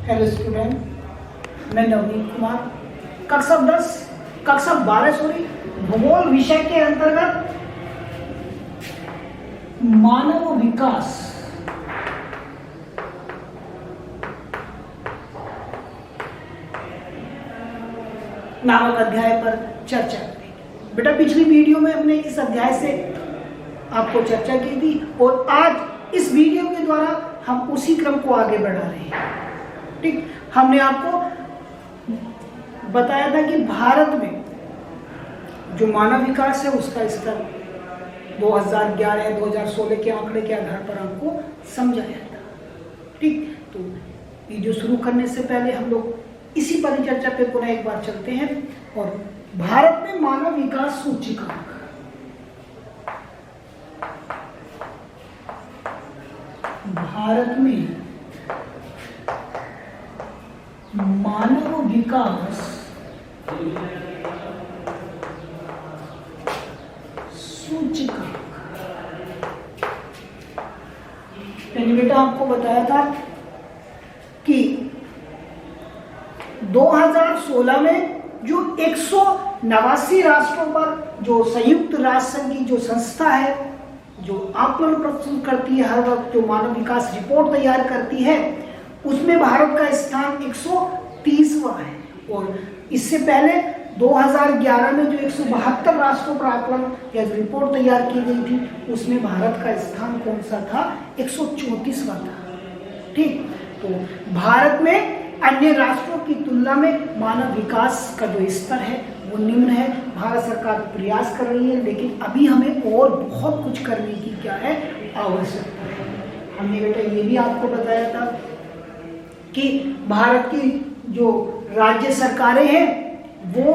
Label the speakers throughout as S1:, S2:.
S1: Hello student, मैं नवनीत कुमार कक्षा 12 भूगोल विषय के अंतर्गत मानव विकास नामक अध्याय पर चर्चा करेंगे। बेटा, पिछली वीडियो में हमने इस अध्याय से आपको चर्चा की थी और आज इस वीडियो के द्वारा हम उसी क्रम को आगे बढ़ा रहे हैं। ठीक, हमने आपको बताया था कि भारत में जो मानव विकास है उसका स्तर 2011-2016 के आंकड़े के आधार पर आपको समझाया था। ठीक, तो वीडियो शुरू करने से पहले हम लोग इसी परिचर्चा पे पुनः एक बार चलते हैं और भारत में मानव विकास सूचकांक भारत में मानव विकास सूचकांक, मैंने बेटा आपको बताया था कि 2016 में जो 189 राष्ट्रों पर जो संयुक्त राष्ट्र संघ की जो संस्था है जो आकलन प्रस्तुत करती है, हर वक्त जो मानव विकास रिपोर्ट तैयार करती है, उसमें भारत का स्थान 130वां है। और इससे पहले 2011 में जो 172 राष्ट्रों पर आकलन या रिपोर्ट तैयार की गई थी उसमें भारत का स्थान कौन सा था? 134वां था। ठीक, तो भारत में अन्य राष्ट्रों की तुलना में मानव विकास का जो स्तर है वो निम्न है। भारत सरकार प्रयास कर रही है, लेकिन अभी हमें और बहुत कुछ करने की क्या है, आवश्यकता है। हमने बेटा ये भी आपको बताया था कि भारत की जो राज्य सरकारें हैं वो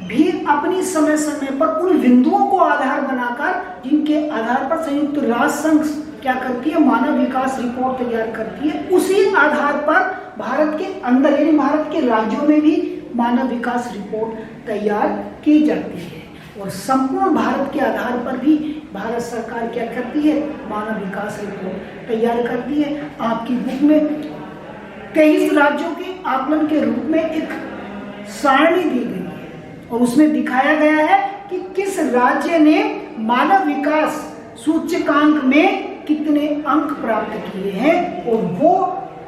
S1: भी अपनी समय समय पर उन बिंदुओं को आधार बनाकर, जिनके आधार पर संयुक्त राष्ट्र संघ क्या करती है, मानव विकास रिपोर्ट तैयार करती है, उसी आधार पर भारत के अंदर यानी भारत के राज्यों में भी मानव विकास रिपोर्ट तैयार की जाती है। और संपूर्ण भारत के आधार पर भी भारत सरकार क्या करती है, मानव विकास रिपोर्ट तैयार करती है। आपकी बुक में 23 राज्यों के आकलन के रूप में एक सारणी दी गई है और उसमें दिखाया गया है कि किस राज्य ने मानव विकास सूचकांक में कितने अंक प्राप्त किए हैं और वो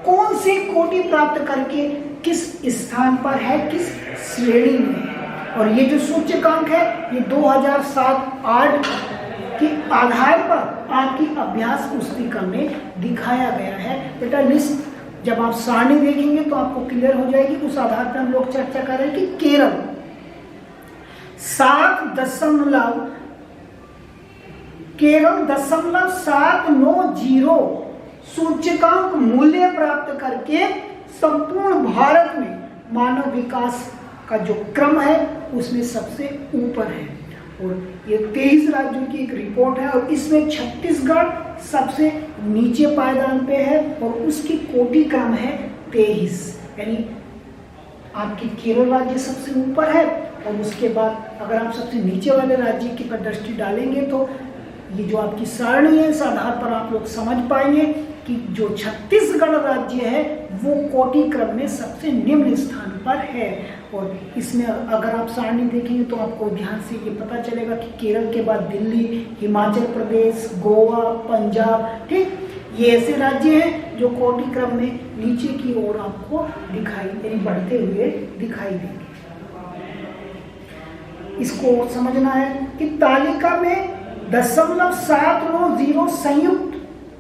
S1: कौन सी कोटि प्राप्त करके किस स्थान पर है, किस श्रेणी में है। और ये जो सूचकांक है ये 2007-8 के आधार पर आपकी अभ्यास पुस्तिका में दिखाया गया है। बेटा, लिस्ट जब आप सारणी देखेंगे तो आपको क्लियर हो जाएगी। उस आधार पर हम लोग चर्चा कर रहे हैं कि केरल 7.790 सूचकांक मूल्य प्राप्त करके संपूर्ण भारत में मानव विकास का जो क्रम है उसमें सबसे ऊपर है। और ये 23 राज्यों की एक रिपोर्ट है और इसमें छत्तीसगढ़ सबसे नीचे पायदान पे है और उसकी कोटि क्रम है 23, यानी आपकी केरल राज्य सबसे ऊपर है। और उसके बाद अगर आप सबसे नीचे वाले राज्य की पर दृष्टि डालेंगे तो ये जो आपकी सारणी है इस आधार पर आप लोग समझ पाएंगे कि जो छत्तीसगढ़ राज्य है वो कोटि क्रम में सबसे निम्न स्थान पर है। और इसमें अगर आप सारणी देखेंगे तो आपको ध्यान से ये पता चलेगा कि केरल के बाद दिल्ली, हिमाचल प्रदेश, गोवा, पंजाब, ठीक, ये ऐसे राज्य हैं जो कोटि क्रम में नीचे की ओर आपको दिखाई यानी बढ़ते हुए दिखाई देंगे। इसको समझना है कि तालिका में 0.790 संयुक्त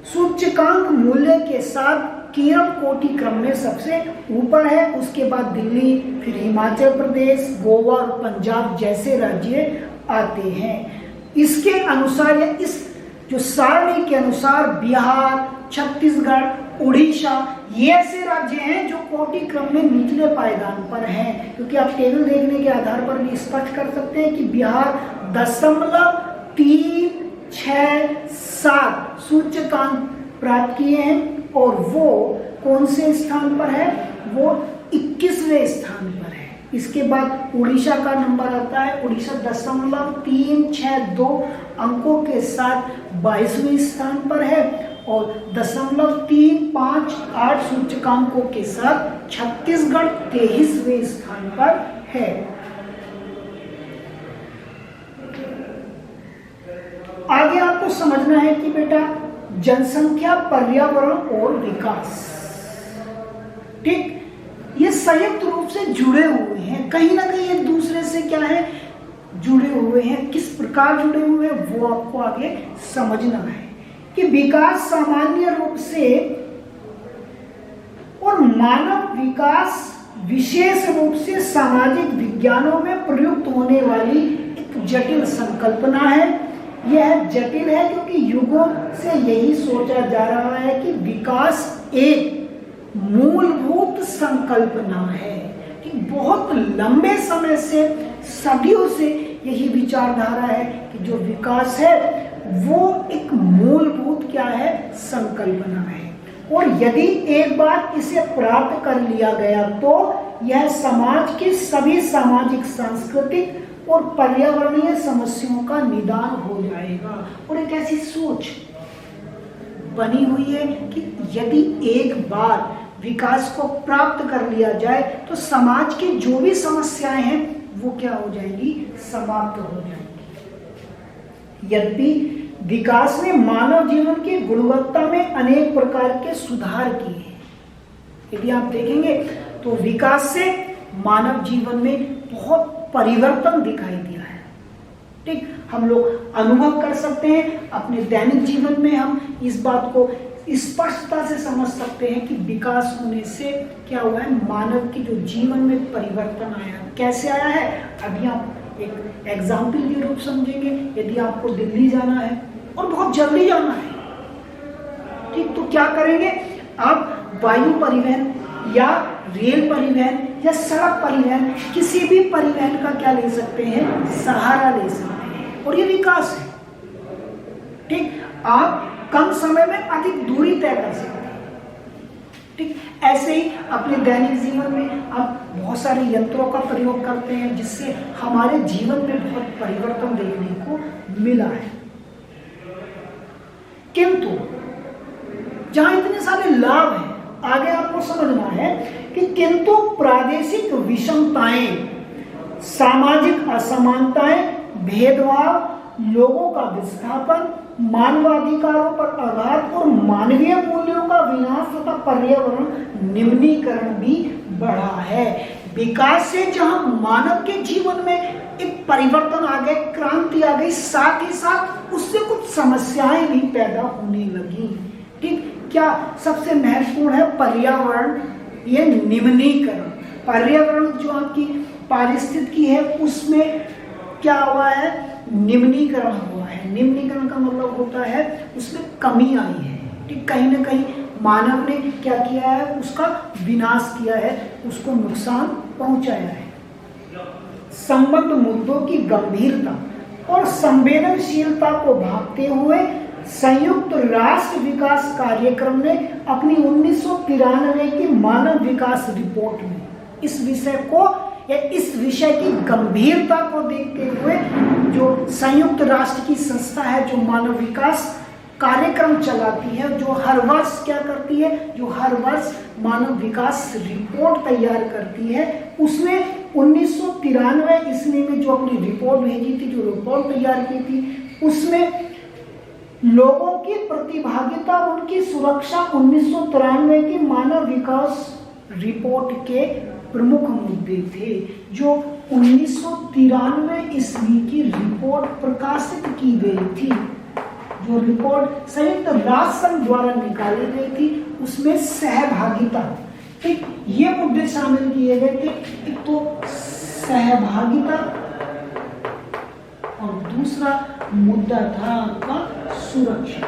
S1: सूचकांक मूल्य के साथ केरल कोटि क्रम में सबसे ऊपर है। उसके बाद दिल्ली, फिर हिमाचल प्रदेश, गोवा और पंजाब जैसे राज्य आते हैं। इसके अनुसार या इस जो सारणी के अनुसार बिहार, छत्तीसगढ़, उड़ीसा ये ऐसे राज्य हैं जो कोटि क्रम में निचले पायदान पर हैं। क्योंकि आप टेबल देखने के आधार पर भी स्पष्ट कर सकते हैं कि बिहार 0.367 सूचकांक प्राप्त किए हैं और वो कौन से स्थान पर है, वो 21वें स्थान पर है। इसके बाद उड़ीसा का नंबर आता है, उड़ीसा 0.362 अंकों के साथ 22वें स्थान पर है। और 0.358 सूचकांकों के साथ छत्तीसगढ़ 23वें स्थान पर है। आगे आपको समझना है कि बेटा जनसंख्या, पर्यावरण और विकास, ठीक, ये संयुक्त रूप से जुड़े हुए हैं, कहीं ना कहीं एक दूसरे से क्या है, जुड़े हुए हैं। किस प्रकार जुड़े हुए हैं वो आपको आगे समझना है कि विकास सामान्य रूप से और मानव विकास विशेष रूप से सामाजिक विज्ञानों में प्रयुक्त होने वाली एक जटिल संकल्पना है। यह जटिल है क्योंकि युगों से यही सोचा जा रहा है कि विकास एक मूलभूत संकल्पना है, कि बहुत लंबे समय से, सदियों से यही विचारधारा है कि जो विकास है वो एक मूलभूत क्या है, संकल्पना है, और यदि एक बार इसे प्राप्त कर लिया गया तो यह समाज के सभी सामाजिक, सांस्कृतिक और पर्यावरणीय समस्याओं का निदान हो जाएगा। और एक ऐसी सोच बनी हुई है कि यदि एक बार विकास को प्राप्त कर लिया जाए तो समाज की जो भी समस्याएं हैं वो क्या हो जाएंगी, समाप्त हो जाएंगी। यद्यपि विकास ने मानव जीवन की गुणवत्ता में अनेक प्रकार के सुधार किए हैं। यदि आप देखेंगे तो विकास से मानव जीवन में बहुत परिवर्तन दिखाई दिया है, ठीक, हम लोग अनुभव कर सकते हैं अपने दैनिक जीवन में। हम इस बात को स्पष्टता से समझ सकते हैं कि विकास होने से क्या हुआ है, मानव की जो जीवन में परिवर्तन आया। कैसे आया है, अभी आप एक एग्जाम्पल के रूप समझेंगे। यदि आपको दिल्ली जाना है और बहुत जल्दी जाना है, ठीक, तो क्या करेंगे आप, वायु परिवहन या रेल परिवहन या सड़क परिवहन, किसी भी परिवहन का क्या ले सकते हैं, सहारा ले सकते हैं, और ये विकास है, ठीक। आप कम समय में अधिक दूरी तय कर सकते हैं, ठीक। ऐसे ही अपने दैनिक जीवन में आप बहुत सारे यंत्रों का प्रयोग करते हैं जिससे हमारे जीवन में बहुत परिवर्तन देखने को मिला है। किंतु जहां इतने सारे लाभ हैं, आगे आपको समझना है कि किंतु प्रादेशिक विषमताएं, सामाजिक असमानताएं, भेदभाव, लोगों का विस्थापन, मानवाधिकारों पर आघात और मानवीय मूल्यों का विनाश तथा पर्यावरण निम्नीकरण भी बढ़ा है। विकास से जहां मानव के जीवन में एक परिवर्तन आ गए, क्रांति आ गई, साथ ही साथ उससे कुछ समस्याएं भी पैदा होने लगी, ठीक। क्या सबसे महत्वपूर्ण है, पर्यावरण, ये निम्नीकरण। पर्यावरण जो आपकी पारिस्थितिकी है उसमें क्या हुआ है, निम्नीकरण हुआ है। निम्नीकरण का मतलब होता है उसमें कमी आई है, ठीक। कहीं ना कहीं मानव ने क्या किया है, उसका विनाश किया है, उसको नुकसान पहुंचाया है। संबद्ध मुद्दों की गंभीरता और संवेदनशीलता को भांपते हुए संयुक्त राष्ट्र विकास कार्यक्रम ने अपनी 1993 की मानव विकास रिपोर्ट में इस विषय को या इस विषय की गंभीरता को देखते हुए, जो संयुक्त राष्ट्र की संस्था है जो मानव विकास कार्यक्रम चलाती है, जो हर वर्ष क्या करती है, जो हर वर्ष मानव विकास रिपोर्ट तैयार करती है, उसने 1993 ईस्वी में जो अपनी रिपोर्ट भेजी थी, जो रिपोर्ट तैयार की थी, उसमें लोगों की प्रतिभागिता और उनकी सुरक्षा 1993 की मानव विकास रिपोर्ट के प्रमुख मुद्दे थे। जो 1993 ईस्वी की रिपोर्ट प्रकाशित की गई थी, जो रिपोर्ट संयुक्त राष्ट्र संघ द्वारा निकाली गई थी, उसमें सहभागिता, ठीक, ये मुद्दे शामिल किए गए थे। एक तो सहभागिता और दूसरा मुद्दा था आपका सुरक्षा,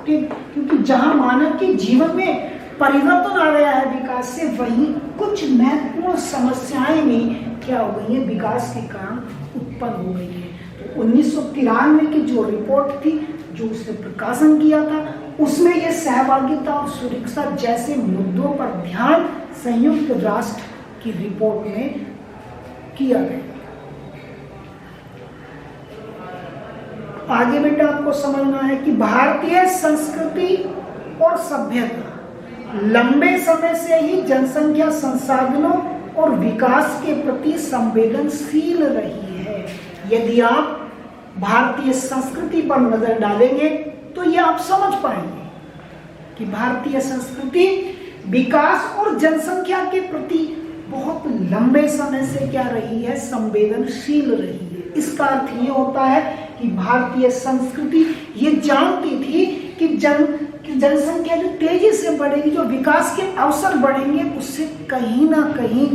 S1: ठीक। क्योंकि जहां मानव के जीवन में परिवर्तन आ गया है विकास से, वहीं कुछ महत्वपूर्ण समस्याएं भी क्या हो गई है, विकास के कारण उत्पन्न हो गई है। तो 1993 की जो रिपोर्ट थी, जो उसने प्रकाशन किया था, उसमें ये सहभागिता और सुरक्षा जैसे मुद्दों पर ध्यान संयुक्त राष्ट्र की रिपोर्ट में किया गया। आगे बेटा आपको समझना है कि भारतीय संस्कृति और सभ्यता लंबे समय से ही जनसंख्या संसाधनों और विकास के प्रति संवेदनशील रही है। यदि आप भारतीय संस्कृति पर नजर डालेंगे तो ये आप समझ पाएंगे कि भारतीय संस्कृति विकास और जनसंख्या के प्रति बहुत लंबे समय से क्या रही है, संवेदनशील रही है। इसका अर्थ ये होता है कि भारतीय संस्कृति ये जानती थी कि जनसंख्या जो तेजी से बढ़ेगी, जो विकास के अवसर बढ़ेंगे, उससे कहीं ना कहीं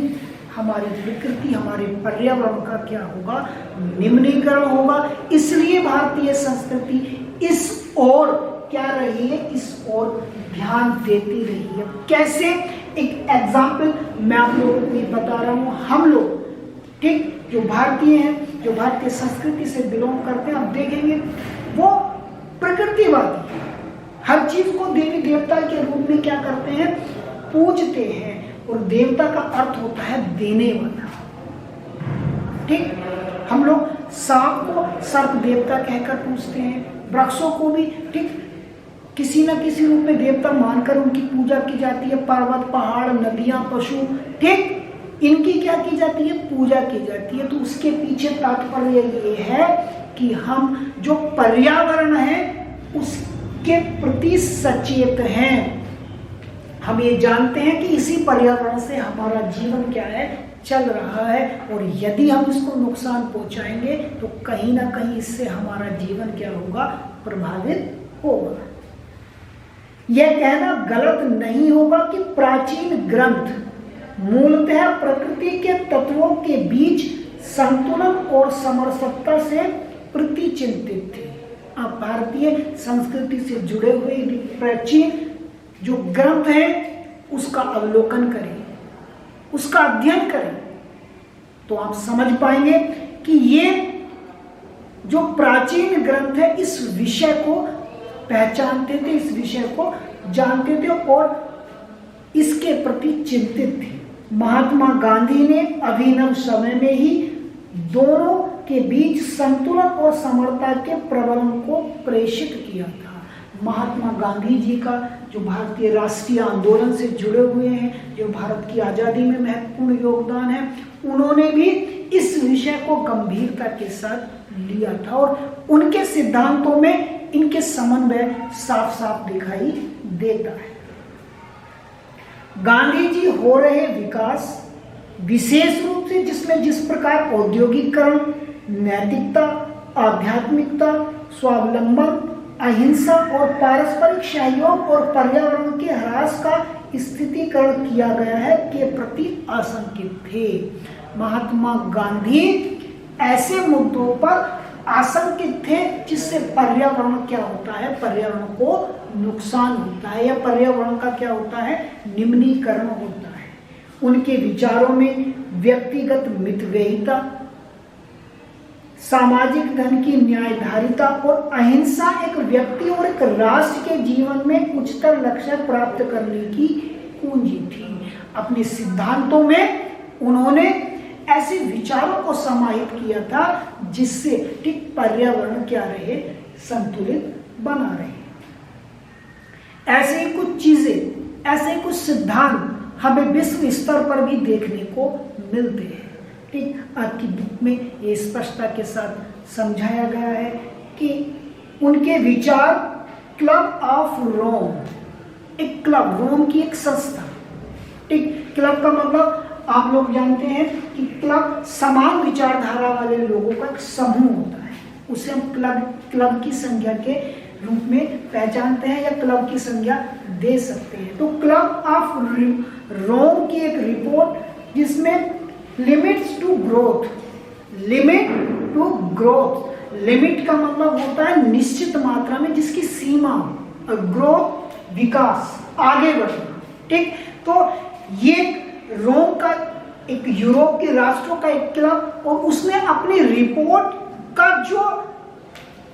S1: हमारी विकृति, हमारे पर्यावरण का क्या होगा, निम्नीकरण होगा। इसलिए भारतीय संस्कृति इस ओर क्या रही है, इस ओर ध्यान देती रही है। कैसे, एक एग्जाम्पल मैं आप लोगों को बता रहा हूँ। हम लोग ठीक जो भारतीय हैं, जो भारतीय संस्कृति से बिलोंग करते हैं, आप देखेंगे वो प्रकृतिवादी है। हर चीज को देवी देवता के रूप में क्या करते हैं, पूजते हैं। और देवता का अर्थ होता है देने वाला। ठीक, हम लोग सांप को सर्प देवता कहकर पूजते हैं, वृक्षों को भी ठीक किसी न किसी रूप में देवता मानकर उनकी पूजा की जाती है। पर्वत, पहाड़, नदियां, पशु, ठीक इनकी क्या की जाती है, पूजा की जाती है। तो उसके पीछे तात्पर्य ये है कि हम जो पर्यावरण है उसके प्रति सचेत हैं। हम ये जानते हैं कि इसी पर्यावरण से हमारा जीवन क्या है, चल रहा है, और यदि हम इसको नुकसान पहुंचाएंगे तो कहीं ना कहीं इससे हमारा जीवन क्या होगा, प्रभावित होगा। यह कहना गलत नहीं होगा कि प्राचीन ग्रंथ मूलतः प्रकृति के तत्वों के बीच संतुलन और समरसता से प्रतिचिंतित थे। आप भारतीय संस्कृति से जुड़े हुए प्राचीन जो ग्रंथ है उसका अवलोकन करें, उसका अध्ययन करें, तो आप समझ पाएंगे कि ये जो प्राचीन ग्रंथ है इस विषय को पहचानते थे, इस विषय को जानते थे और इसके प्रति चिंतित थे। महात्मा गांधी ने अभिनव समय में ही दोनों के बीच संतुलन और समरता के प्रबंधन को प्रेषित किया था। महात्मा गांधी जी का जो भारतीय राष्ट्रीय आंदोलन से जुड़े हुए हैं, जो भारत की आजादी में महत्वपूर्ण योगदान है, उन्होंने भी इस विषय को गंभीरता के साथ लिया था और उनके सिद्धांतों में इनके समन्वय साफ साफ दिखाई देता है। गांधी जी हो रहे विकास, विशेष रूप से जिसमें जिस प्रकार औद्योगिकरण, नैतिकता, आध्यात्मिकता, स्वावलंबन, अहिंसा और पारस्परिक सहयोग और पर्यावरण के ह्रास का स्थितीकरण किया गया है के प्रति आशंकित थे। महात्मा गांधी ऐसे मुद्दों पर आशंकित थे जिससे पर्यावरण क्या होता है, पर्यावरण को नुकसान होता है या पर्यावरण का क्या होता है, निम्नीकरण होता है। उनके विचारों में व्यक्तिगत मितव्ययिता, सामाजिक धन की न्यायधारिता और अहिंसा एक व्यक्ति और एक राष्ट्र के जीवन में उच्चतर लक्ष्य प्राप्त करने की कुंजी थी। अपने सिद्धांतों में उन्होंने ऐसे विचारों को समाहित किया था जिससे ठीक पर्यावरण क्या रहे, संतुलित बना रहे। ऐसे ही कुछ चीजें, ऐसे ही कुछ सिद्धांत हमें विश्व स्तर पर भी देखने को मिलते हैं। ठीक, आपकी बुक में ये स्पष्टता के साथ समझाया गया है कि उनके विचार क्लब ऑफ रोम, एक क्लब, रोम की एक संस्था। ठीक, क्लब का मतलब आप लोग जानते हैं कि क्लब समान विचारधारा वाले लोगों का एक समूह होता है, उसे हम क्लब की संख्या के रूप में पहचानते हैं या क्लब की संख्या दे सकते हैं। तो क्लब ऑफ रोम की एक रिपोर्ट जिसमें limits to growth, limit to growth, limit का मतलब होता है निश्चित मात्रा में जिसकी सीमा, और ग्रोथ विकास, आगे बढ़ना। ठीक, तो ये रोम का एक यूरोप के राष्ट्रों का एक क्लब, और उसने अपनी रिपोर्ट का जो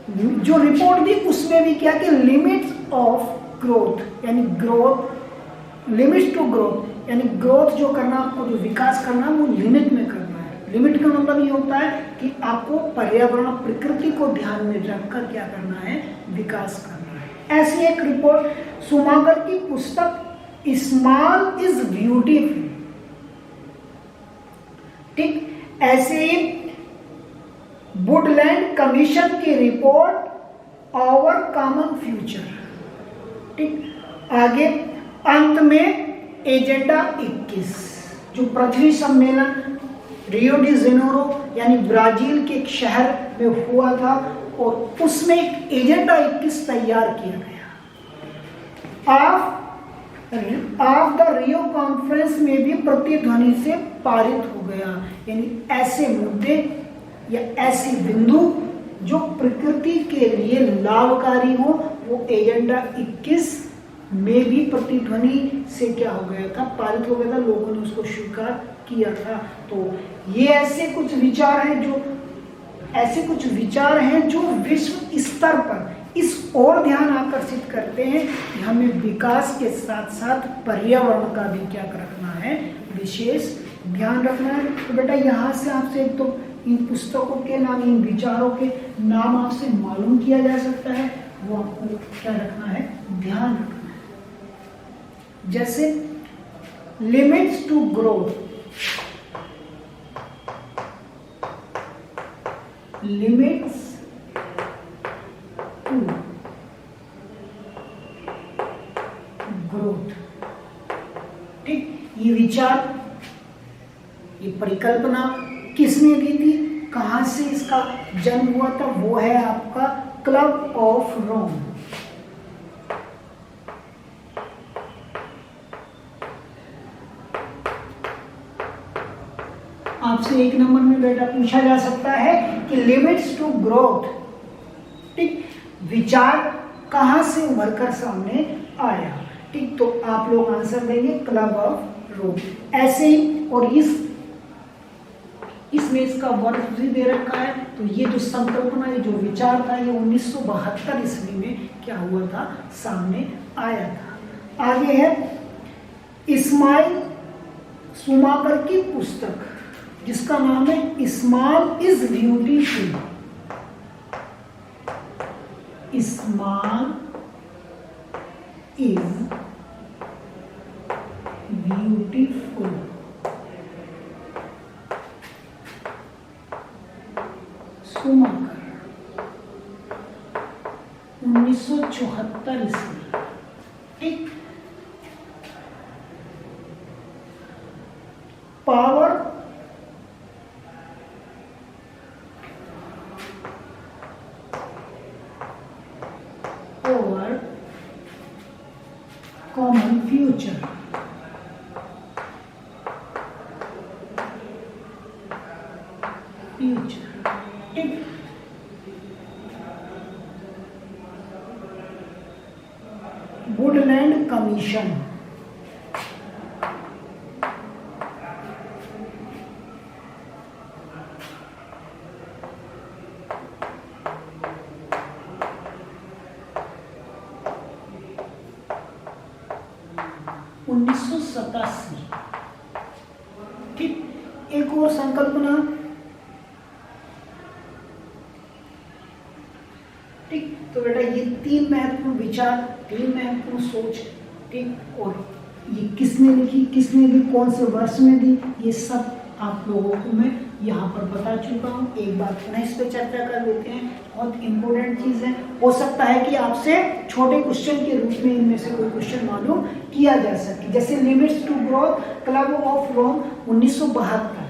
S1: रिपोर्ट दी उसमें भी क्या कि लिमिट्स ऑफ ग्रोथ, यानी ग्रोथ, लिमिट्स टू ग्रोथ, यानी ग्रोथ जो करना, आपको जो विकास करना वो लिमिट में करना है, लिमिट का मतलब ये होता है कि आपको पर्यावरण प्रकृति को ध्यान में रखकर क्या करना है, विकास करना है। ऐसी एक रिपोर्ट सुमाकर की पुस्तक स्मॉल इज ब्यूटीफुल, ठीक, ऐसे ही वुडलैंड कमीशन की रिपोर्ट आवर कॉमन फ्यूचर, ठीक। आगे अंत में एजेंडा 21 जो पृथ्वी सम्मेलन रियो डी जेनेरो यानी ब्राजील के एक शहर में हुआ था और उसमें एक एजेंडा 21 तैयार किया गया। ऑफ द रियो कॉन्फ्रेंस में भी प्रतिध्वनि से पारित हो गया, यानी ऐसे मुद्दे या ऐसे बिंदु जो प्रकृति के लिए लाभकारी हो वो एजेंडा 21 में भी प्रतिध्वनि से क्या हो गया था, पारित हो गया था, लोगों ने उसको स्वीकार किया था। तो ये ऐसे कुछ विचार हैं जो विश्व स्तर पर इस ओर ध्यान आकर्षित करते हैं कि हमें विकास के साथ साथ पर्यावरण का भी क्या रखना है, विशेष ध्यान रखना है। तो बेटा यहाँ से आपसे एक तो इन पुस्तकों के नाम, इन विचारों के नाम आपसे मालूम किया जा सकता है, वो आपको क्या रखना है, ध्यान रखना है। जैसे limits to growth, limits to growth, ठीक। ये विचार, ये परिकल्पना किसने दी थी, कहां से इसका जन्म हुआ था, वो है आपका क्लब ऑफ रोम। आपसे एक नंबर में बेटा पूछा जा सकता है कि लिमिट्स टू ग्रोथ, ठीक, विचार कहां से उभरकर सामने आया, ठीक। तो आप लोग आंसर देंगे क्लब ऑफ रोम। ऐसे ही और इसमें इसका वर्ष भी दे रखा है। तो ये जो संकल्पना, ये जो विचार था, ये 1972 ईस्वी में क्या हुआ था, सामने आया था। आगे है इस्माइल सुमाकर की पुस्तक जिसका नाम है small is beautiful. Small is beautiful, Schumacher 1974 ईस्वी, ठीक। पावर ओवर कॉमन फ्यूचर, ठीक। वुडलैंड कमीशन, ठीक। एक और संकल्पना, ठीक। तो बेटा ये 3 महत्वपूर्ण विचार, 3 महत्वपूर्ण सोच, ठीक। और ये किसने लिखी, किसने दी, कौन से वर्ष में दी, ये सब आप लोगों को मैं यहाँ पर बता चुका हूँ। एक बार पुनः इस पर चर्चा कर लेते हैं, बहुत इंपॉर्टेंट चीज है। हो सकता है कि आपसे छोटे क्वेश्चन के रूप में इनमें से कोई क्वेश्चन मालूम किया जा सके। जैसे limits to growth, club of Rome 1972,